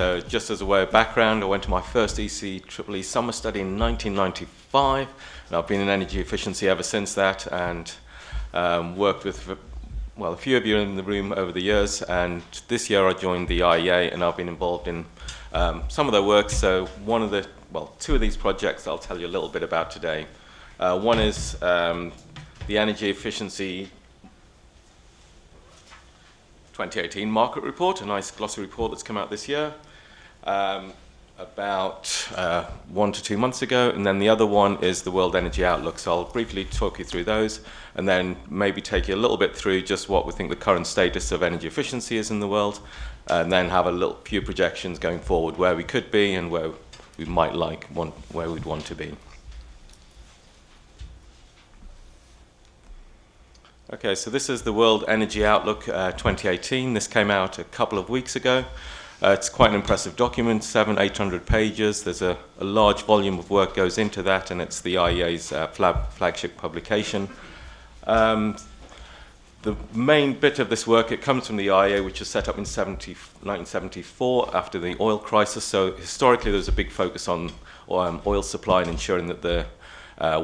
So just as a way of background, I went to my first eceee summer study in 1995, and I've been in energy efficiency ever since that, and worked with, well, a few of you in the room over the years, and this year I joined the IEA, and I've been involved in some of their work. So two of these projects I'll tell you a little bit about today. One is the Energy Efficiency 2018 Market Report, a nice glossy report that's come out this year, about 1 to 2 months ago, and then the other one is the World Energy Outlook. So I'll briefly talk you through those, and then maybe take you a little bit through just what we think the current status of energy efficiency is in the world, and then have a few projections going forward where we could be and where we might where we'd want to be. Okay, so this is the World Energy Outlook 2018. This came out a couple of weeks ago. It's quite an impressive document, 800 pages. There's a large volume of work goes into that, and it's the IEA's flagship publication. The main bit of this work, it comes from the IEA, which was set up in 1974 after the oil crisis. So historically, there was a big focus on oil supply and ensuring that the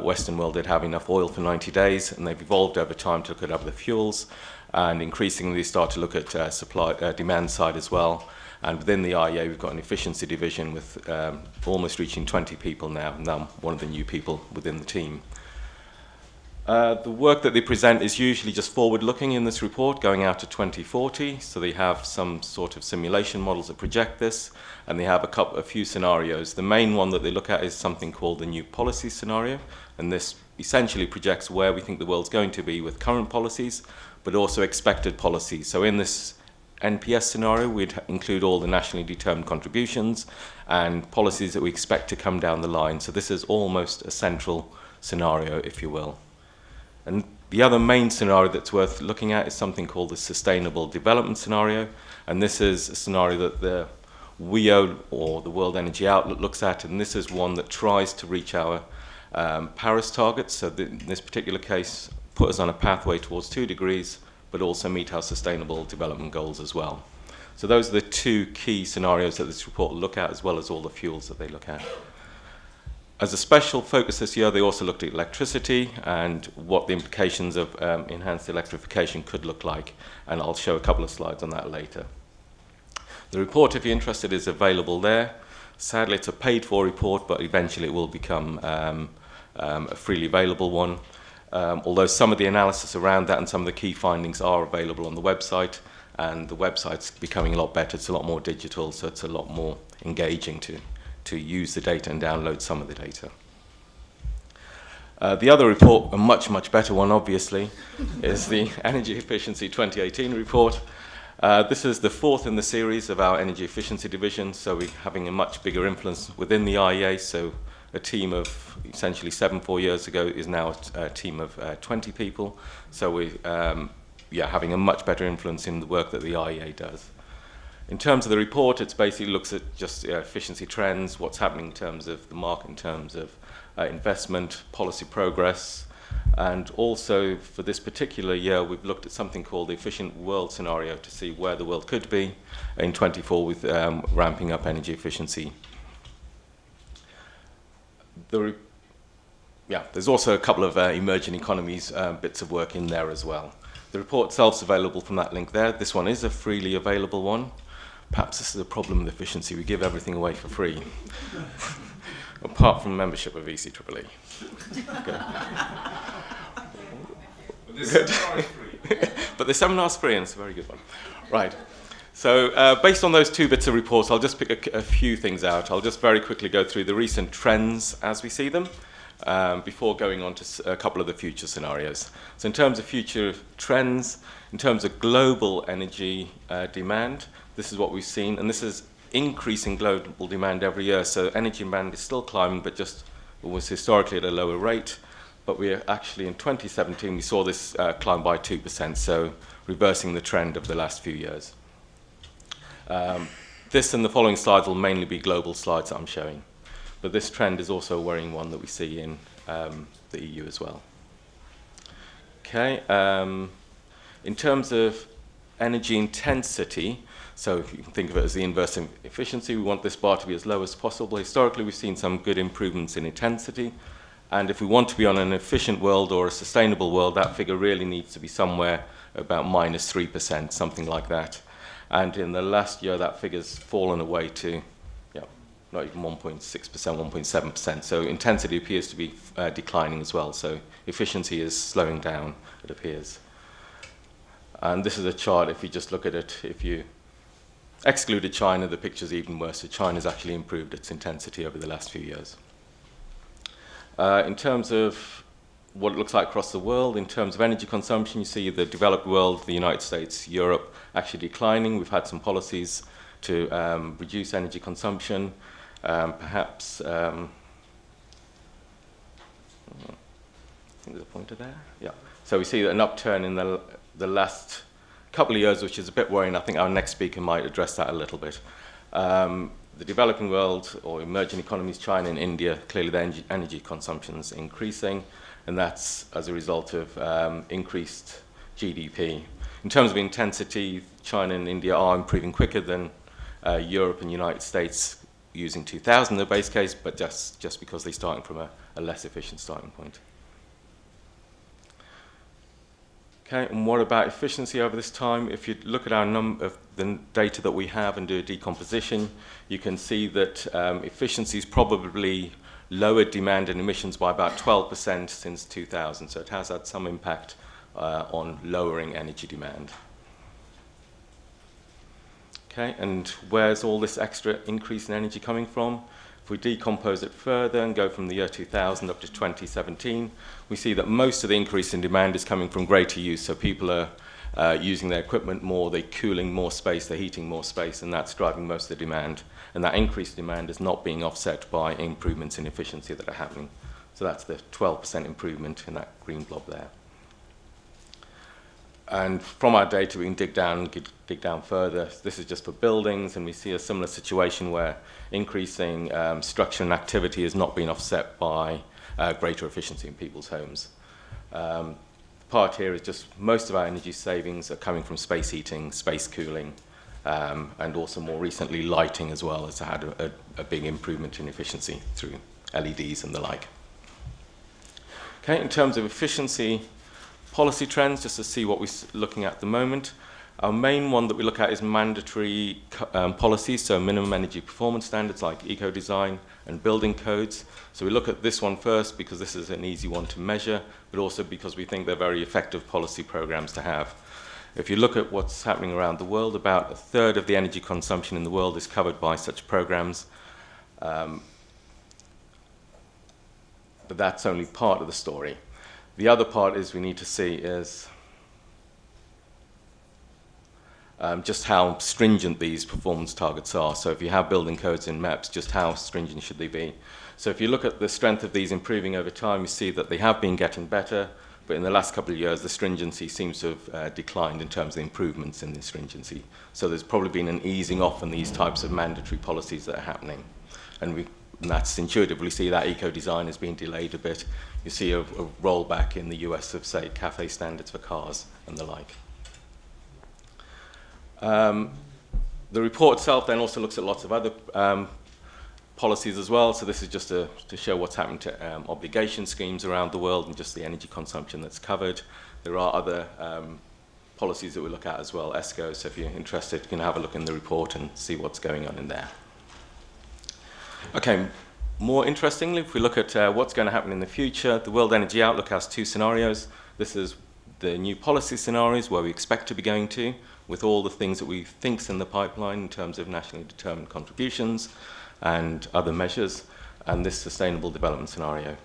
Western world did have enough oil for 90 days, and they've evolved over time to look at other fuels, and increasingly start to look at demand side as well. And within the IEA, we've got an efficiency division with almost reaching 20 people now, and I'm one of the new people within the team. The work that they present is usually just forward-looking in this report, going out to 2040. So they have some sort of simulation models that project this, and they have a few scenarios. The main one that they look at is something called the new policy scenario, and this essentially projects where we think the world's going to be with current policies, but also expected policies. So in this NPS scenario, we'd include all the nationally determined contributions and policies that we expect to come down the line. So this is almost a central scenario, if you will. And the other main scenario that's worth looking at is something called the Sustainable Development Scenario. And this is a scenario that the WEO, or the World Energy Outlook, looks at. And this is one that tries to reach our Paris targets. So in this particular case, put us on a pathway towards 2 degrees, but also meet our sustainable development goals as well. So those are the two key scenarios that this report will look at, as well as all the fuels that they look at. As a special focus this year, they also looked at electricity and what the implications of enhanced electrification could look like, and I'll show a couple of slides on that later. The report, if you're interested, is available there. Sadly, it's a paid-for report, but eventually it will become a freely available one. Although some of the analysis around that and some of the key findings are available on the website, and the website's becoming a lot better. It's a lot more digital, so it's a lot more engaging to use the data and download some of the data. The other report, a much, much better one, obviously, is the Energy Efficiency 2018 report. This is the fourth in the series of our Energy Efficiency division, so we're having a much bigger influence within the IEA. So a team of essentially 4 years ago is now a team of 20 people. So we're having a much better influence in the work that the IEA does. In terms of the report, it basically looks at just efficiency trends, what's happening in terms of the market, in terms of investment, policy progress, and also for this particular year, we've looked at something called the efficient world scenario to see where the world could be in 24 with ramping up energy efficiency. There's also a couple of emerging economies bits of work in there as well. The report itself is available from that link there. This one is a freely available one. Perhaps this is a problem with efficiency. We give everything away for free, apart from membership of eceee. But the seminar's free, and it's a very good one. Right. So based on those two bits of reports, I'll just pick a few things out. I'll just very quickly go through the recent trends as we see them, before going on to a couple of the future scenarios. So in terms of future trends, in terms of global energy demand, this is what we've seen, and this is increasing global demand every year. So energy demand is still climbing, but just was historically at a lower rate. But we are actually in 2017, we saw this climb by 2%, so reversing the trend of the last few years. This and the following slides will mainly be global slides that I'm showing. But this trend is also a worrying one that we see in the EU as well. Okay, in terms of energy intensity, So if you can think of it as the inverse of efficiency, we want this bar to be as low as possible. Historically, we've seen some good improvements in intensity. And if we want to be on an efficient world or a sustainable world, that figure really needs to be somewhere about -3%, something like that. And in the last year, that figure's fallen away to not even 1.6%, 1.7%. So intensity appears to be declining as well. So efficiency is slowing down, it appears. And this is a chart, if you just look at it, if you excluded China, the picture's even worse. So China's actually improved its intensity over the last few years. In terms of what it looks like across the world, in terms of energy consumption, you see the developed world, the United States, Europe, actually declining. We've had some policies to reduce energy consumption. Perhaps, I think there's a pointer there. Yeah. So we see an upturn in the last couple of years, which is a bit worrying. I think our next speaker might address that a little bit. The developing world or emerging economies, China and India, clearly their energy consumption is increasing, and that's as a result of increased GDP. In terms of intensity, China and India are improving quicker than Europe and United States using 2000 the base case, but just because they're starting from a less efficient starting point. Okay, and what about efficiency over this time? If you look at our the data that we have and do a decomposition, you can see that efficiency is probably lowered demand and emissions by about 12% since 2000. So it has had some impact on lowering energy demand. Okay, and where's all this extra increase in energy coming from? If we decompose it further and go from the year 2000 up to 2017, we see that most of the increase in demand is coming from greater use. So people are using their equipment more, they're cooling more space, they're heating more space, and that's driving most of the demand. And that increased demand is not being offset by improvements in efficiency that are happening. So that's the 12% improvement in that green blob there. And from our data, we can dig down further. This is just for buildings, and we see a similar situation where increasing structure and activity is not being offset by greater efficiency in people's homes. The part here is just most of our energy savings are coming from space heating, space cooling, and also more recently lighting as well has had a big improvement in efficiency through LEDs and the like. Okay, in terms of efficiency, policy trends, just to see what we're looking at the moment. Our main one that we look at is mandatory policies, so minimum energy performance standards like eco-design and building codes. So we look at this one first because this is an easy one to measure, but also because we think they're very effective policy programs to have. If you look at what's happening around the world, about a third of the energy consumption in the world is covered by such programs. But that's only part of the story. The other part is we need to see is just how stringent these performance targets are. So if you have building codes and maps, just how stringent should they be? So if you look at the strength of these improving over time, you see that they have been getting better, but in the last couple of years, the stringency seems to have declined in terms of the improvements in the stringency. So there's probably been an easing off in these types of mandatory policies that are happening. And that's intuitive. We see that eco-design has been delayed a bit. You see a rollback in the US of, say, CAFE standards for cars and the like. The report itself then also looks at lots of other policies as well. So this is just to show what's happened to obligation schemes around the world and just the energy consumption that's covered. There are other policies that we look at as well, ESCO. So if you're interested, you can have a look in the report and see what's going on in there. Okay, more interestingly, if we look at what's going to happen in the future, the World Energy Outlook has two scenarios. This is the new policy scenarios where we expect to be going to, with all the things that we think's in the pipeline in terms of nationally determined contributions and other measures, and this sustainable development scenario.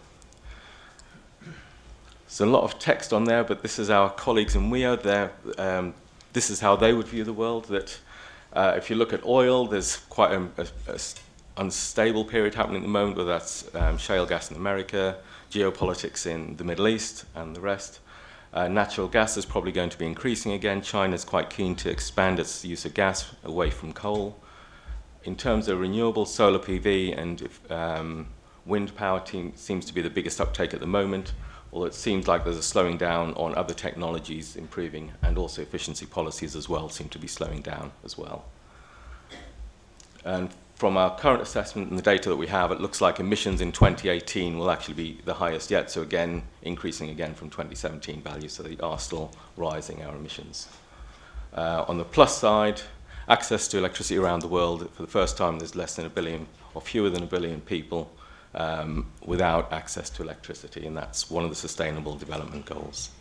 So a lot of text on there, but this is our colleagues in WEO. This is how they would view the world, that if you look at oil, there's quite a unstable period happening at the moment, whether that's shale gas in America, geopolitics in the Middle East and the rest. Natural gas is probably going to be increasing again. China's quite keen to expand its use of gas away from coal. In terms of renewable, solar PV and wind power seems to be the biggest uptake at the moment, although it seems like there's a slowing down on other technologies improving, and also efficiency policies as well seem to be slowing down as well. And from our current assessment and the data that we have, it looks like emissions in 2018 will actually be the highest yet. So again, increasing again from 2017 values, so they are still rising, our emissions. On the plus side, access to electricity around the world. For the first time, there's less than a billion, or fewer than a billion people without access to electricity, and that's one of the Sustainable Development Goals.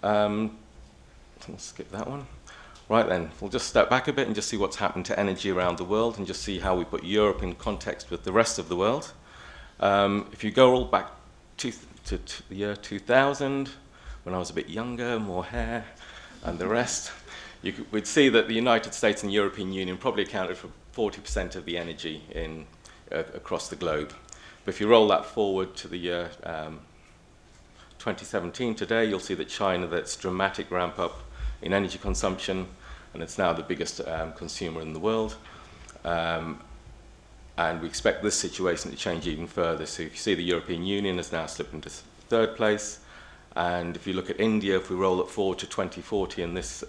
I'll skip that one. Right then, we'll just step back a bit and just see what's happened to energy around the world and just see how we put Europe in context with the rest of the world. If you go all back to the year 2000, when I was a bit younger, more hair, and the rest, we'd see that the United States and the European Union probably accounted for 40% of the energy across the globe. But if you roll that forward to the year 2017 today, you'll see that China, that's dramatic ramp up in energy consumption, and it's now the biggest consumer in the world. And we expect this situation to change even further. So if you see the European Union has now slipped into third place, and if you look at India, if we roll it forward to 2040 in this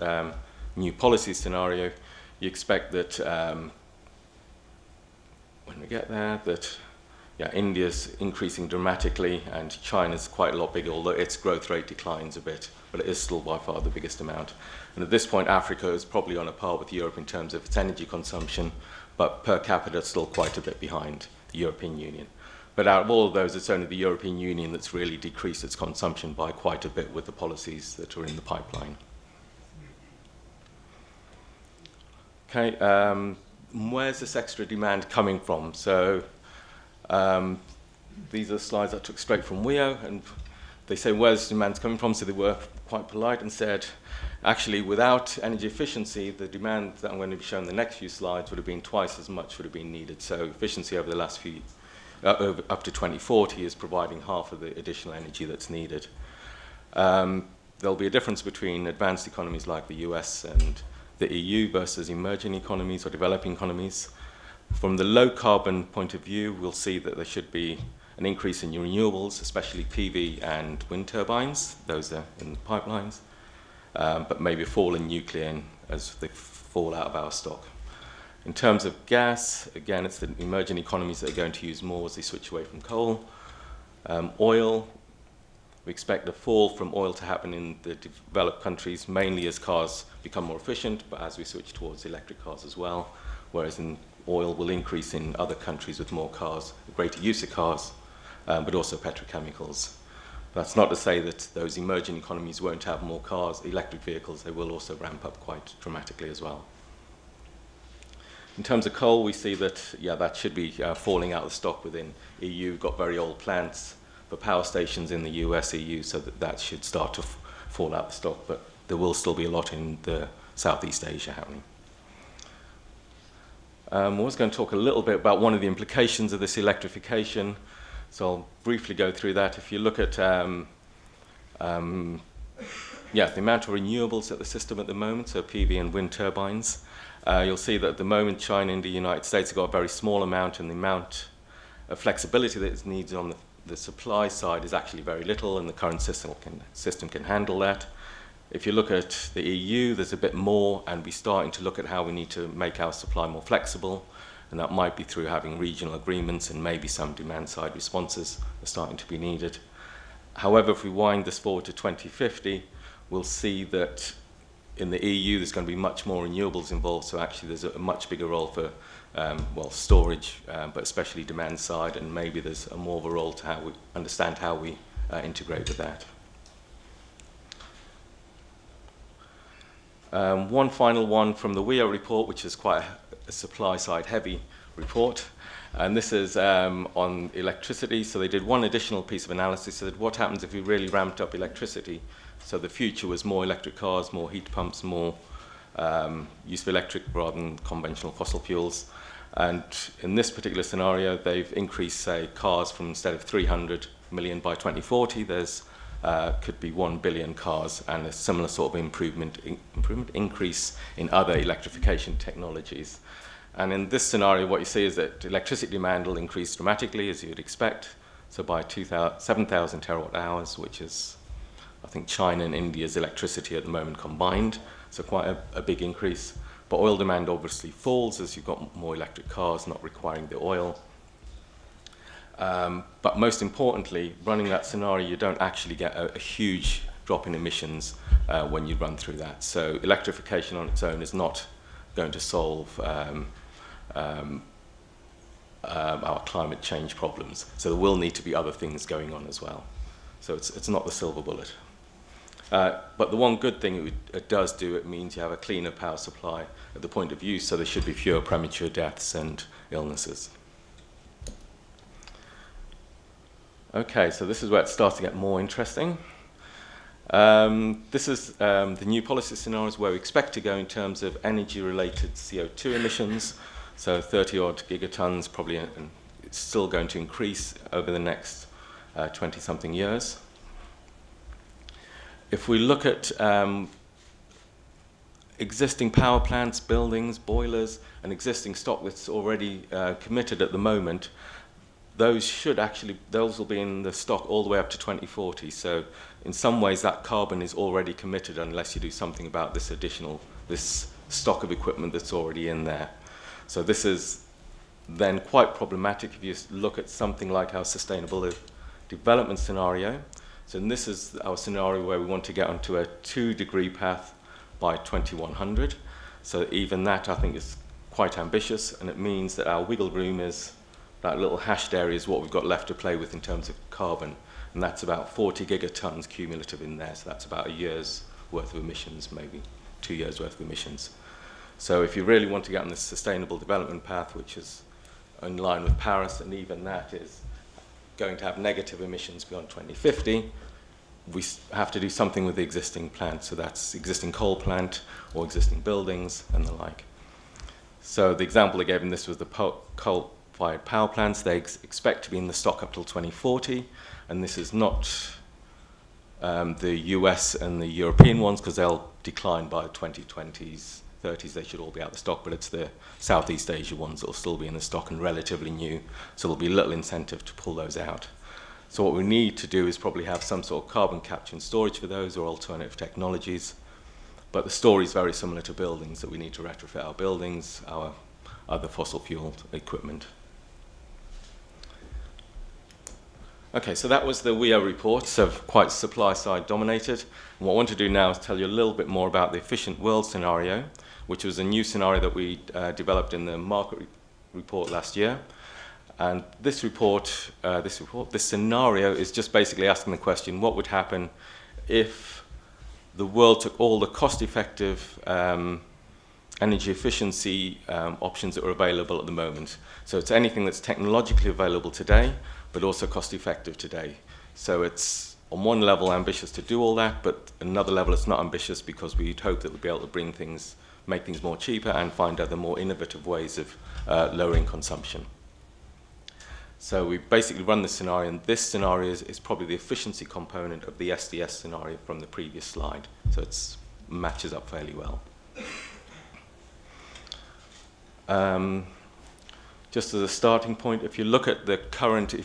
new policy scenario, you expect that when we get there, that India's increasing dramatically, and China's quite a lot bigger, although its growth rate declines a bit, but it is still by far the biggest amount. And at this point, Africa is probably on a par with Europe in terms of its energy consumption, but per capita it's still quite a bit behind the European Union. But out of all of those, it's only the European Union that's really decreased its consumption by quite a bit with the policies that are in the pipeline. Okay, where's this extra demand coming from? So these are slides I took straight from WEO, and they say where's demand coming from, so they were quite polite and said, actually, without energy efficiency, the demand that I'm going to be showing in the next few slides would have been twice as much would have been needed. So efficiency over the last few, up to 2040 is providing half of the additional energy that's needed. There'll be a difference between advanced economies like the US and the EU versus emerging economies or developing economies. From the low carbon point of view, we'll see that there should be an increase in renewables, especially PV and wind turbines. Those are in the pipelines. But maybe a fall in nuclear as they fall out of our stock. In terms of gas, again, it's the emerging economies that are going to use more as they switch away from coal. Oil, we expect a fall from oil to happen in the developed countries, mainly as cars become more efficient, but as we switch towards electric cars as well, whereas oil will increase in other countries with more cars, greater use of cars, but also petrochemicals. That's not to say that those emerging economies won't have more cars, electric vehicles. They will also ramp up quite dramatically as well. In terms of coal, we see that, that should be falling out of stock within EU. We've got very old plants for power stations in the US, EU, so that should start to fall out of stock, but there will still be a lot in the Southeast Asia happening. I was going to talk a little bit about one of the implications of this electrification. So I'll briefly go through that. If you look at the amount of renewables at the system at the moment, so PV and wind turbines, you'll see that at the moment China and the United States have got a very small amount, and the amount of flexibility that is needed on the supply side is actually very little, and the current system can handle that. If you look at the EU, there's a bit more, and we're starting to look at how we need to make our supply more flexible, and that might be through having regional agreements, and maybe some demand-side responses are starting to be needed. However, if we wind this forward to 2050, we'll see that in the EU there's going to be much more renewables involved, so actually there's a much bigger role for storage, but especially demand side, and maybe there's more of a role to how we understand how we integrate with that. One final one from the WEO report, which is quite a supply-side heavy report, and this is on electricity. So they did one additional piece of analysis. So that what happens if we really ramped up electricity? So the future was more electric cars, more heat pumps, more use of electric rather than conventional fossil fuels. And in this particular scenario, they've increased, say, cars from instead of 300 million by 2040, there's could be 1 billion cars, and a similar sort of increase in other electrification technologies. And in this scenario, what you see is that electricity demand will increase dramatically, as you would expect. So by 7,000 terawatt hours, which is, I think, China and India's electricity at the moment combined. So quite a big increase. but oil demand obviously falls as you've got more electric cars not requiring the oil. But most importantly, running that scenario, you don't actually get a huge drop in emissions when you run through that. So electrification on its own is not going to solve our climate change problems. So there will need to be other things going on as well. So it's not the silver bullet. But the one good thing it does do, it means you have a cleaner power supply at the point of use, so there should be fewer premature deaths and illnesses. Okay, so this is where it starts to get more interesting. This is the new policy scenarios where we expect to go in terms of energy-related CO2 emissions. So 30-odd gigatons, probably it's still going to increase over the next 20-something years. If we look at existing power plants, buildings, boilers, and existing stock that's already committed at the moment, those will be in the stock all the way up to 2040. So in some ways that carbon is already committed unless you do something about this stock of equipment that's already in there. So this is then quite problematic if you look at something like our sustainable development scenario. So this is our scenario where we want to get onto a 2-degree path by 2100. So even that I think is quite ambitious, and it means that our wiggle room is that little hashed area is what we've got left to play with in terms of carbon, and that's about 40 gigatons cumulative in there, so that's about a year's worth of emissions, maybe 2 years' worth of emissions. So if you really want to get on this sustainable development path, which is in line with Paris, and even that is going to have negative emissions beyond 2050, we have to do something with the existing plants, so that's existing coal plant or existing buildings and the like. So the example I gave in this was the coal-fired power plants. They expect to be in the stock up till 2040, and this is not the US and the European ones, because they'll decline by the 2020s, 30s, they should all be out of stock, but it's the Southeast Asia ones that will still be in the stock and relatively new, so there'll be little incentive to pull those out. So what we need to do is probably have some sort of carbon capture and storage for those, or alternative technologies. But the story is very similar to buildings, that we need to retrofit our buildings, our other fossil fuel equipment. Okay, so that was the WEO report, so quite supply side dominated. And what I want to do now is tell you a little bit more about the efficient world scenario, which was a new scenario that we developed in the market report last year. And this scenario is just basically asking the question, what would happen if the world took all the cost-effective energy efficiency options that are available at the moment. So it's anything that's technologically available today, but also cost-effective today. So it's, on one level, ambitious to do all that, but another level it's not ambitious, because we'd hope that we'd be able to make things more cheaper and find other more innovative ways of lowering consumption. So we basically run this scenario, and this scenario is probably the efficiency component of the SDS scenario from the previous slide. So it matches up fairly well. Just as a starting point, if you look at the current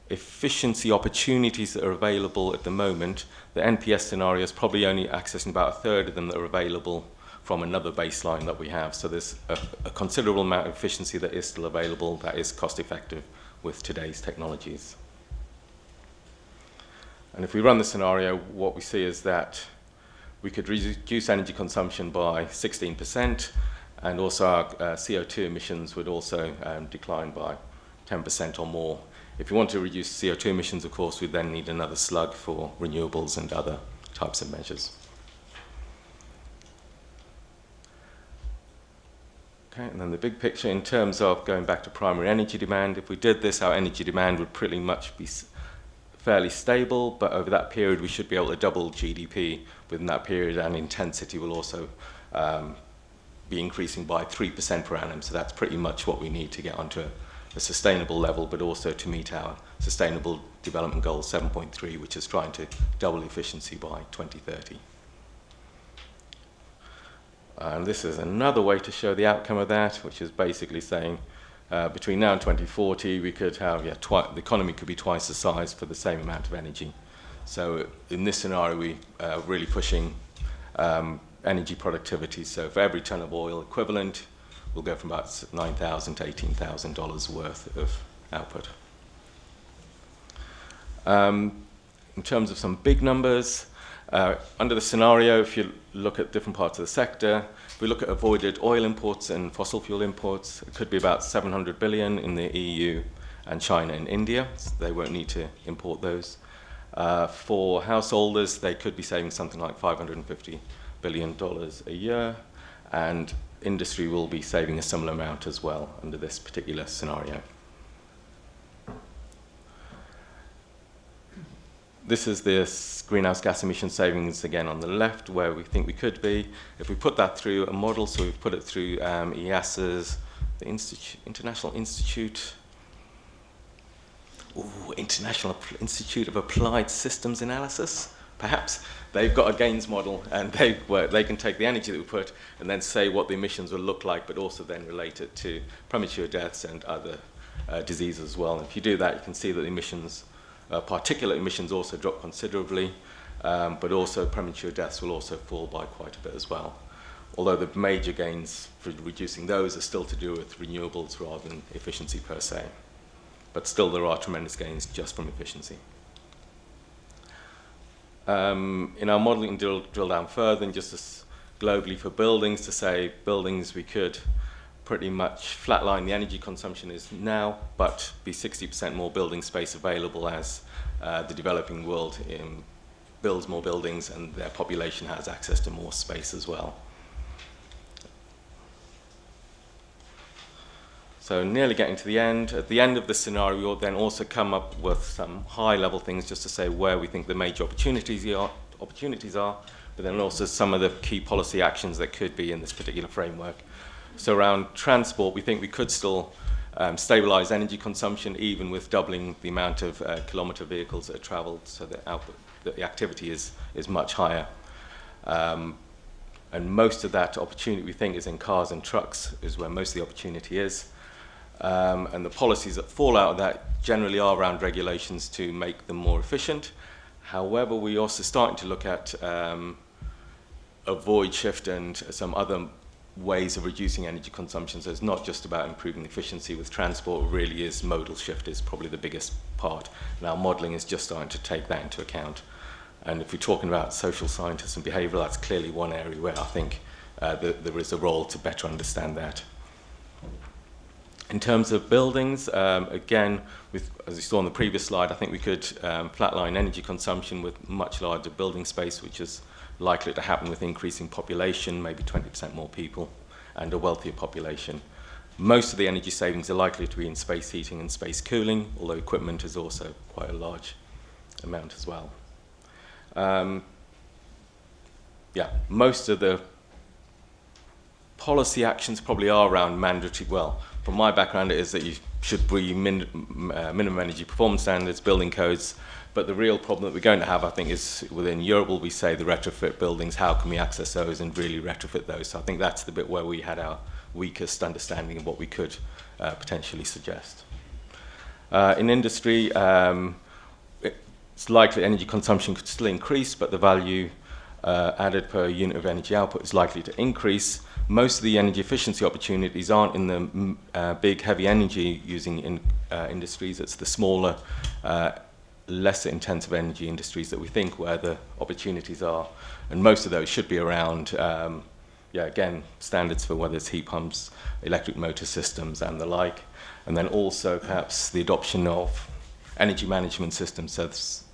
efficiency opportunities that are available at the moment, the NPS scenario is probably only accessing about a third of them that are available from another baseline that we have. So there's a considerable amount of efficiency that is still available, that is cost effective with today's technologies. And if we run the scenario, what we see is that we could reduce energy consumption by 16%, and also our CO2 emissions would also decline by 10% or more. If you want to reduce CO2 emissions, of course, we then need another slug for renewables and other types of measures. Okay, and then the big picture in terms of going back to primary energy demand, if we did this, our energy demand would pretty much be fairly stable, but over that period we should be able to double GDP within that period, and intensity will also be increasing by 3% per annum. So that's pretty much what we need to get onto a sustainable level, but also to meet our Sustainable Development Goal 7.3, which is trying to double efficiency by 2030. And this is another way to show the outcome of that, which is basically saying between now and 2040, we could have, the economy could be twice the size for the same amount of energy. So in this scenario, we are really pushing energy productivity. So for every ton of oil equivalent, we'll go from about $9,000 to $18,000 worth of output. In terms of some big numbers, under the scenario, if you look at different parts of the sector, if we look at avoided oil imports and fossil fuel imports, it could be about 700 billion in the EU and China and India. So they won't need to import those. For householders, they could be saving something like $550 billion a year, and industry will be saving a similar amount as well under this particular scenario. This is this greenhouse gas emission savings again on the left, where we think we could be. If we put that through a model, so we've put it through eceee's, the International Institute of Applied Systems Analysis, perhaps. They've got a gains model, and they can take the energy that we put and then say what the emissions will look like, but also then relate it to premature deaths and other diseases as well. And if you do that, you can see that the emissions, particulate emissions also drop considerably, but also premature deaths will also fall by quite a bit as well. Although the major gains for reducing those are still to do with renewables rather than efficiency per se. But still there are tremendous gains just from efficiency. In our modeling, drill down further, and just as globally for buildings, to say buildings we could pretty much flatline the energy consumption is now, but be 60% more building space available as the developing world builds more buildings and their population has access to more space as well. So nearly getting to the end. At the end of the scenario, we'll then also come up with some high-level things just to say where we think the major opportunities are, but then also some of the key policy actions that could be in this particular framework. So around transport, we think we could still stabilize energy consumption even with doubling the amount of kilometer vehicles that are traveled, so that the activity is much higher. And most of that opportunity, we think, is in cars and trucks, is where most of the opportunity is. And the policies that fall out of that generally are around regulations to make them more efficient. However, we're also starting to look at a void shift and some other ways of reducing energy consumption. So it's not just about improving efficiency with transport, it really is modal shift is probably the biggest part. And our modeling is just starting to take that into account. And if we're talking about social scientists and behaviour, that's clearly one area where I think there is a role to better understand that. In terms of buildings, again, as you saw on the previous slide, I think we could flatline energy consumption with much larger building space, which is likely to happen with increasing population, maybe 20% more people, and a wealthier population. Most of the energy savings are likely to be in space heating and space cooling, although equipment is also quite a large amount as well. Most of the policy actions probably are around mandatory, well, from my background it is that you should be minimum energy performance standards, building codes, but the real problem that we're going to have, I think, is within Europe, we say the retrofit buildings, how can we access those and really retrofit those? So I think that's the bit where we had our weakest understanding of what we could potentially suggest. In industry, it's likely energy consumption could still increase, but the value added per unit of energy output is likely to increase. Most of the energy efficiency opportunities aren't in the big, heavy energy using industries. It's the smaller, lesser intensive energy industries that we think where the opportunities are. And most of those should be around, again, standards for whether it's heat pumps, electric motor systems and the like. And then also perhaps the adoption of energy management systems, so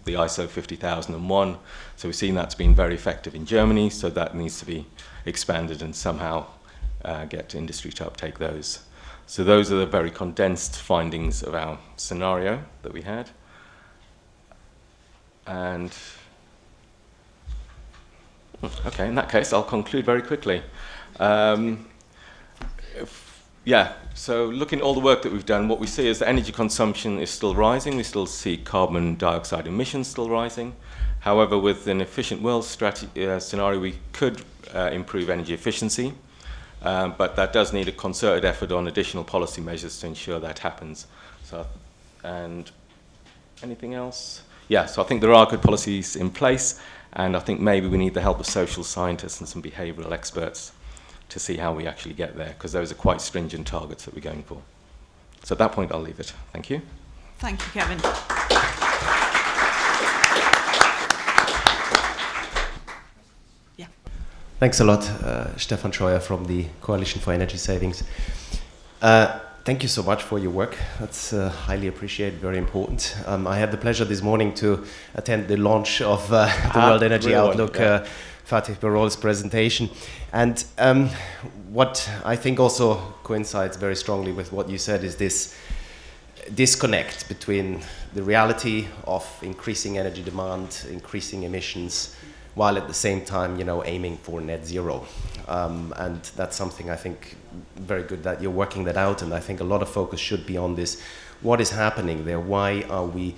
the ISO 50001. So we've seen that's been very effective in Germany, so that needs to be expanded and somehow get industry to uptake those. So those are the very condensed findings of our scenario that we had. And okay, in that case, I'll conclude very quickly. So looking at all the work that we've done, what we see is that energy consumption is still rising. We still see carbon dioxide emissions still rising. However, with an efficient world scenario, we could improve energy efficiency, but that does need a concerted effort on additional policy measures to ensure that happens. So, and anything else? yeah, so I think there are good policies in place, and I think maybe we need the help of social scientists and some behavioural experts to see how we actually get there, because those are quite stringent targets that we're going for. So at that point, I'll leave it. Thank you. Thank you, Kevin. Yeah. Thanks a lot, Stefan Scheuer from the Coalition for Energy Savings. Thank you so much for your work. That's highly appreciated, very important. I had the pleasure this morning to attend the launch of the World Energy Outlook, Fatih Birol's presentation. And what I think also coincides very strongly with what you said is this disconnect between the reality of increasing energy demand, increasing emissions, while at the same time, you know, aiming for net zero. And that's something I think very good that you're working that out, and I think a lot of focus should be on this. What is happening there? Why are we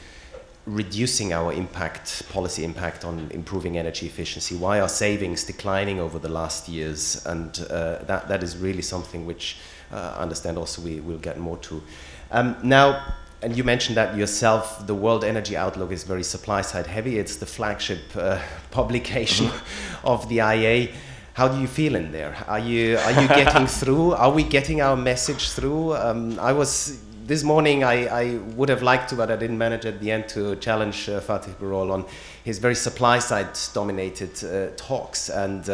reducing our impact, policy impact on improving energy efficiency? Why are savings declining over the last years? And that is really something which I understand also we will get more to. Now, and you mentioned that yourself, the World Energy Outlook is very supply side heavy. It's the flagship publication of the IEA. How do you feel in there? Are you getting through? Are we getting our message through? This morning I would have liked to, but I didn't manage at the end to challenge Fatih Birol on his very supply side dominated talks. And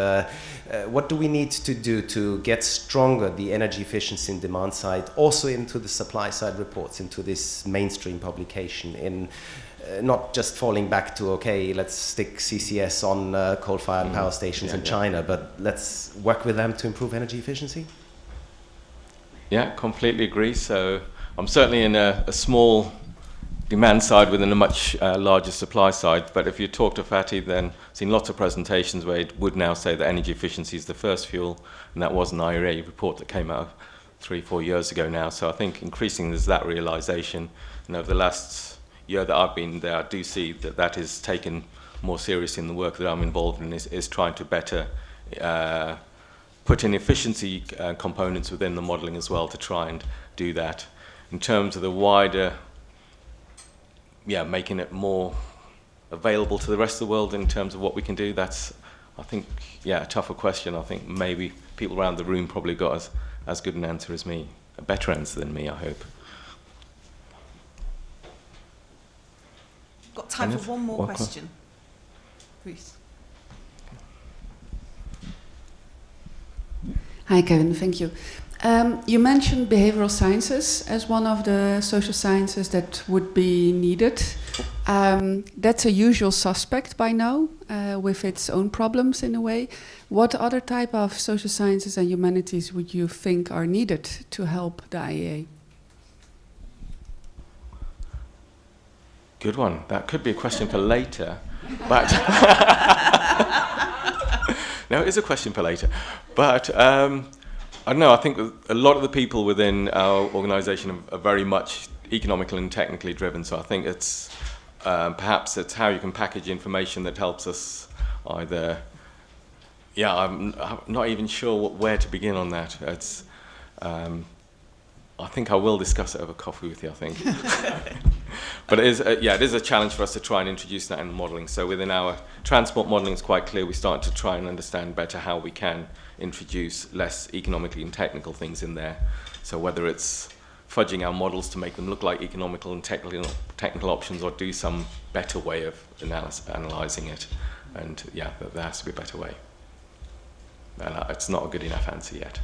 what do we need to do to get stronger the energy efficiency and demand side, also into the supply side reports, into this mainstream publication, in not just falling back to, okay, let's stick CCS on coal-fired power stations in China, but let's work with them to improve energy efficiency? Yeah, completely agree. So I'm certainly in a small demand side within a much larger supply side, but if you talk to Fatih, then I've seen lots of presentations where it would now say that energy efficiency is the first fuel, and that was an IRA report that came out 3-4 years ago now. So I think increasingly there's that realization, and over the last year that I've been there, I do see that that is taken more seriously in the work that I'm involved in, is trying to better put in efficiency components within the modelling as well to try and do that. In terms of the wider, making it more available to the rest of the world in terms of what we can do, that's, I think, a tougher question. I think maybe people around the room probably got as good an answer as me, a better answer than me, I hope. Got time for one more question. Please. Hi, Kevin. Thank you. You mentioned behavioral sciences as one of the social sciences that would be needed. That's a usual suspect by now, with its own problems in a way. What other type of social sciences and humanities would you think are needed to help the IEA? Good one. That could be a question for later, but no, it is a question for later. But I don't know. I think a lot of the people within our organisation are very much economically and technically driven. So I think it's perhaps it's how you can package information that helps us either. Yeah, I'm not even sure where to begin on that. It's. I think I will discuss it over coffee with you, I think. But it is a challenge for us to try and introduce that in the modelling. So within our transport modelling, it's quite clear we start to try and understand better how we can introduce less economically and technical things in there. So whether it's fudging our models to make them look like economical and technical options, or do some better way of analysing it. And there has to be a better way. And it's not a good enough answer yet.